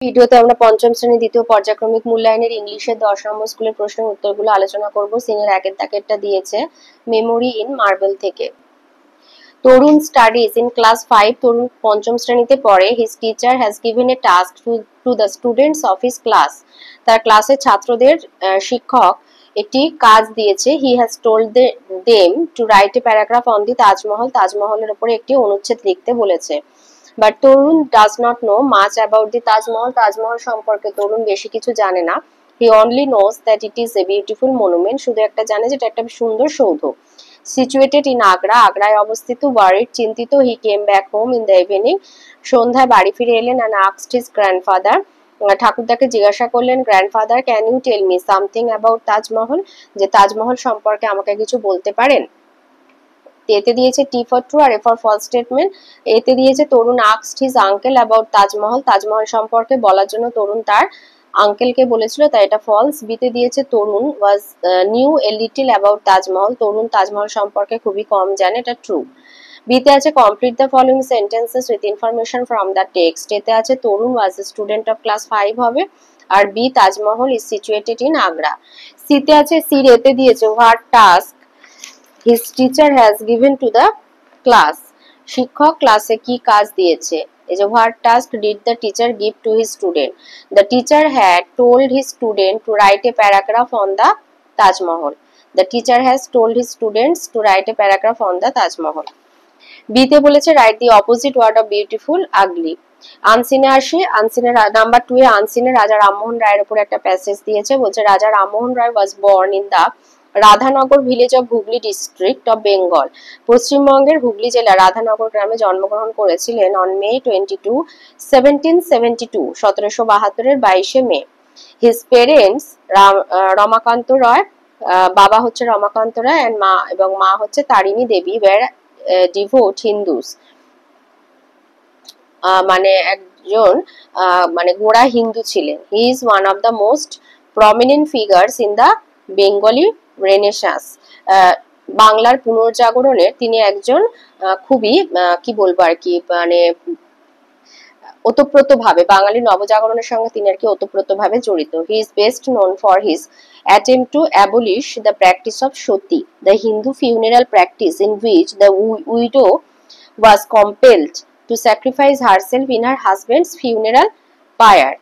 ভিডিওতে আমরা পঞ্চম শ্রেণী দ্বিতীয় পর্যায়ক্রমিক মূল্যায়নের ইংলিশের 10 নম্বর স্কুলের প্রশ্নের উত্তরগুলো আলোচনা করব। সিনের একের দাগেরটা দিয়েছে মেমোরি ইন মার্বেল থেকে। তরুণ স্টাডিজ ইন ক্লাস 5। তরুণ পঞ্চম শ্রেণীতে পড়ে। His teacher has given a task to the students of his class. তার ক্লাসের ছাত্রদের শিক্ষক একটি কাজ দিয়েছে। He has told them to write a paragraph on the Taj Mahal. তাজমহলের উপরে একটি অনুচ্ছেদ লিখতে বলেছে। But Tarun does not know much about the Taj Mahal. Taj Mahal সম্পর্কে তরুণ বেশি কিছু জানে না। হি only knows that it is a beautiful monument. শুধু একটা জানে যেটা একটা সুন্দর সৌধ। Situated in Agra. আগ্রায় অবস্থিত। ওয়ারিড চিন্তিত। He came back home in the evening. সন্ধ্যায় বাড়ি ফিরে এলেন। And asked his grandfather. ঠাকুরদাকে জিজ্ঞাসা করলেন, grandfather can you tell me something about Taj Mahal, যে তাজমহল সম্পর্কে আমাকে কিছু বলতে পারেন। এতে দিয়েছে টি ফর ট্রু আর এ ফর ফলস স্টেটমেন্ট। এতে দিয়েছে Tarun asked his uncle about Taj Mahal. Taj Mahal সম্পর্কে বলার জন্য তরুণ তার আঙ্কেলকে বলেছিল, তাই এটা ফলস। বিতে দিয়েছে Tarun was knew a little about Taj Mahal. Tarun Taj Mahal সম্পর্কে খুবই কম জানে, এটা ট্রু। বিতে আছে complete the following sentences with information from the text. এতে আছে Tarun was a student of class 5 হবে। আর B Taj Mahal is situated in Agra. সিতে আছে সির এতে দিয়েছে what task his teacher has given to the class. শিক্ষক ক্লাসে কি কাজ দিয়েছে। এই যে what task did the teacher give to his student? The teacher had told his student to write a paragraph on the Taj Mahal. The teacher has told his students to write a paragraph on the Taj Mahal. B তে বলেছে write the opposite word of beautiful, ugly. আনসিনে আসে। আনসিনে number 2 এ আনসিনে রাজা রামমোহন রায়ের উপর একটা passage দিয়েছে। বলছে Raja Rammohan Roy was born in the Radhanagar village of Hooghly district of Bengal. পশ্চিমবঙ্গের হুগলি জেলা রাধানগর গ্রামে জন্মগ্রহণ করেছিলেন অন মে 22, 1772, 1772 22 মে। হিজ পেরেন্টস রমাকান্ত রয়, বাবা হচ্ছে রমাকান্ত রায় এন্ড মা এবং মা হচ্ছে Tarini Devi, were devout Hindus. মানে একজন মানে গোড়া হিন্দু ছিলেন। He is one of the most prominent figures in the Bengali renaissance. বাংলার পুনর্জাগরণের তিনি একজন খুবই কি বলবো আর কি মানে ওতপ্রোতভাবে বাঙালি নবজাগরণের সঙ্গে তিনি আর কি ওতপ্রোতভাবে জড়িত। He is best known for his attempt to abolish the practice of sati, the Hindu funeral practice in which the widow was compelled to sacrifice herself in her husband's funeral pyre.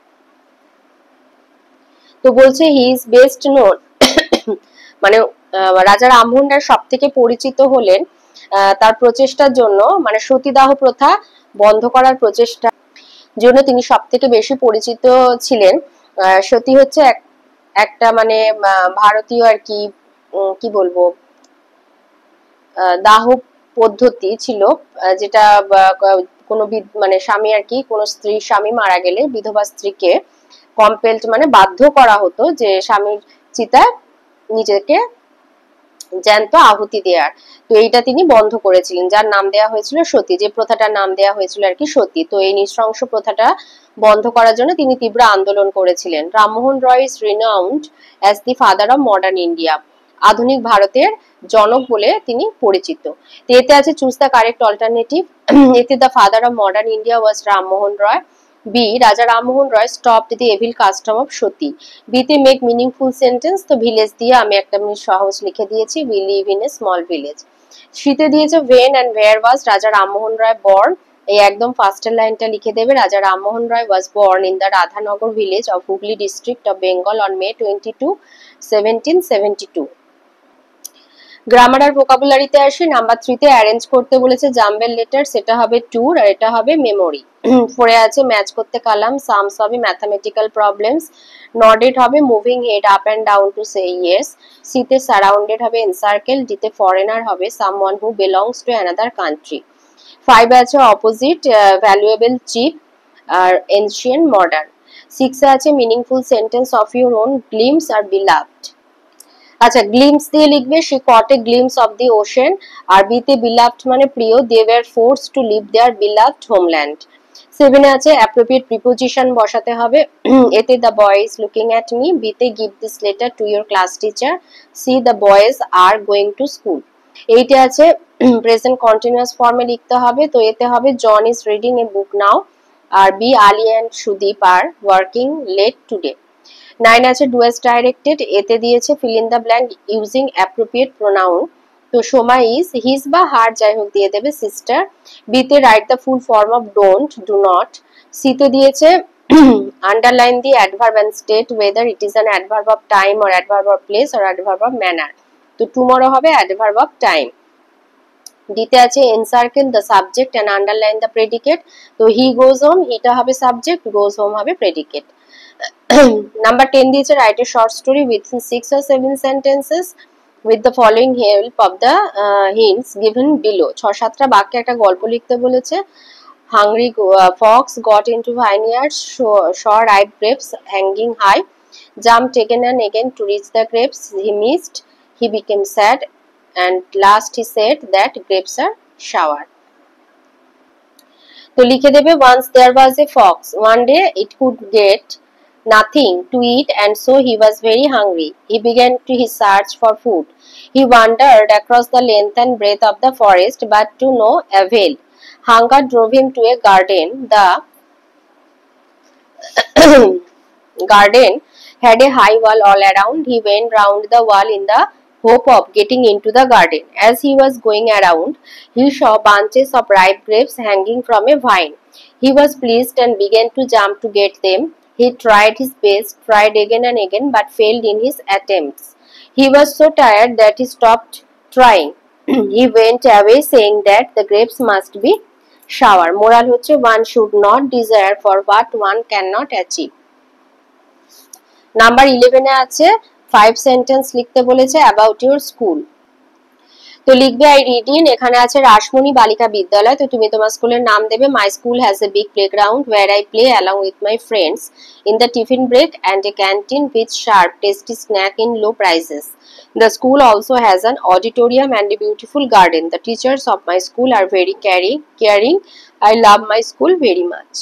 তো বলছে he is best known মানে রাজা রামমোহন রায় সব থেকে পরিচিত হলেন তার প্রচেষ্টার জন্য, মানে সতীদাহ প্রথা বন্ধ করার প্রচেষ্টা জন্য তিনি সব থেকে বেশি পরিচিত ছিলেন। সতী হচ্ছে একটা মানে ভারতীয় আর কি কি বলবো দাহ পদ্ধতি ছিল, যেটা কোনো মানে স্বামী আর কি কোনো স্বামী মারা গেলে বিধবা স্ত্রীকে কম্পেলড মানে বাধ্য করা হতো যে স্বামীর চিতায় নিজেকে জ্যান্ত আহুতি দেওয়ার। তো এইটা তিনি বন্ধ করেছিলেন, যার নাম দেওয়া হয়েছিল সতী, যে প্রথাটার নাম দেওয়া হয়েছিল আর কি সতী। তো এই নৃশংস প্রথাটা বন্ধ করার জন্য তিনি তীব্র আন্দোলন করেছিলেন। Rammohan Roy is renowned as the father of modern India. আধুনিক ভারতের জনক বলে তিনি পরিচিত। এতে আছে চুজ দ্য কারেক্ট অল্টারনেটিভ। এতে the father of modern India was Rammohan Roy. B Raja Rammohan Roy stopped the evil custom of sati. বিতে মেক মিনিংফুল সেন্টেন্স। তো ভিলেজ দিয়ে আমি একটা মিনিট সহজ লিখে দিয়েছি, we live in a small village. শীতে দিয়েছে ভেন অ্যান্ড ওয়্যার ওয়াজ রাজা রামমোহন রায় বর্ন। এই একদম ফার্স্টের লাইনটা লিখে দেবে, Raja Rammohan Roy was born in the Radhanagar village of Hooghly district of Bengal on May 22, 1772। Grammar আর ভোকাবুলারিতে আসি। নাম্বার 3 তে অ্যারেঞ্জ করতে বলেছে জাম্বেল লেটার, সেটা হবে ট্যুর আর এটা হবে মেমোরি। পড়ে আছে ম্যাচ করতে কালাম, সামস হবে ম্যাথামেটিক্যাল প্রবলেমস, নডেড হবে moving head up and down to say yes, সিতে সারাউন্ডেড হবে এনসার্কেল, ডিতে ফরেনার হবে someone who belongs to another country. 5 আছে অপোজিট ভ্যালুয়েবল চিপ আর এনশিয়েন্ট মডার্ন। 6 আছে meaningful sentence of your own glimpse আর beloved. আচ্ছা গ্লিমস দিয়ে লিখবে she caught a glimpse of the ocean. আর বিতে বিলাভড মানে প্রিয়, they were forced to leave their beloved homeland. 7 আছে অ্যাপ্রোপ্রিয়েট প্রিপোজিশন বসাতে হবে। এতে the boy is looking at me. বিতে give this letter to your class teacher. C the boys are going to school. 8 আছে present continuous ফর্মে লিখতে হবে। তো এতে হবে John is reading a book now. আর B, Ali and Sudip are working late today. 9 আছে ডু অ্যাজ ডাইরেক্টেড, এতে দিয়েছে fill in the blank using appropriate pronoun. তো সোমা ইজ হিজ বা হার যাই হোক দিয়ে দেবে সিস্টার। বিতে write the full form of don't, do not. সিতে দিয়েছে underline the adverb and state weather it is an adverb of time or adverb of place or adverb of manner. তো tomorrow হবে অ্যাডভার্ব অফ টাইম। ডিতে আছে encircle the subject and underline the predicate. তো হি গোজ home, হিটা হবে subject, গোজ home হবে predicate. Number 10 দিয়েছে write a short story within 6 or 7 sentences with the following help of the hints given below। 6-7টা বাক্যে একটা গল্প লিখতে বলেছে। Hungry fox got into vineyards, saw ripe grapes hanging high, jumped again and again to reach the grapes he missed, he became sad, and last he said that grapes are sour। তো লিখে দেবে once there was a fox, one day it could get nothing to eat and so he was very hungry. He began to his search for food. He wandered across the length and breadth of the forest but to no avail. Hunger drove him to a garden. The garden had a high wall all around. He went round the wall in the hope of getting into the garden. As he was going around, he saw bunches of ripe grapes hanging from a vine. He was pleased and began to jump to get them. He tried his best, tried again and again, but failed in his attempts. He was so tired that he stopped trying. He went away saying that the grapes must be sour. Moral হচ্ছে one should not desire for what one cannot achieve. Number 11 এ আছে 5 sentence লিখতে বলেছে about your school. তো লিখবে I read in, এখানে আছে রাসমণি বালিকা বিদ্যালয়। তো তুমি তোমার স্কুলের নাম দেবে। My school has a big playground where I play along with my friends in the tiffin break and a canteen with sharp tasty snack in low prices. The school also has an auditorium and a beautiful garden. The teachers of my school are very caring. I love my school very much.